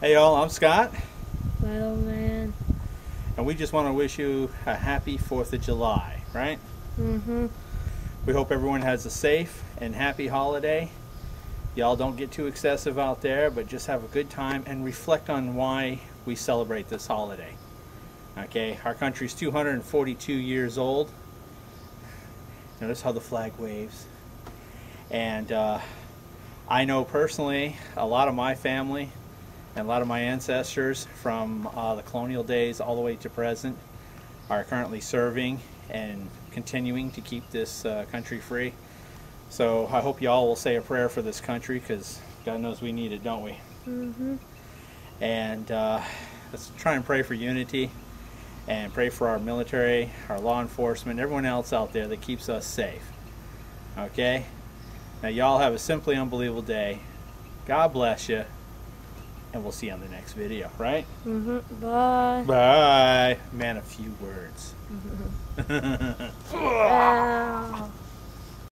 Hey y'all, I'm Scott, Little man. and we just want to wish you a happy 4th of July, right? Mm-hmm. We hope everyone has a safe and happy holiday. Y'all don't get too excessive out there, but just have a good time and reflect on why we celebrate this holiday. Okay, our country's 242 years old. Notice how the flag waves. And I know personally a lot of my family and a lot of my ancestors from the colonial days all the way to present are currently serving and continuing to keep this country free. So I hope y'all will say a prayer for this country, because God knows we need it, don't we? Mm-hmm. And let's try and pray for unity and pray for our military, our law enforcement, everyone else out there that keeps us safe. Okay? Now y'all have a simply unbelievable day. God bless you. And we'll see you on the next video, right? Mm-hmm. Bye. Bye. Man, a few words. Ow.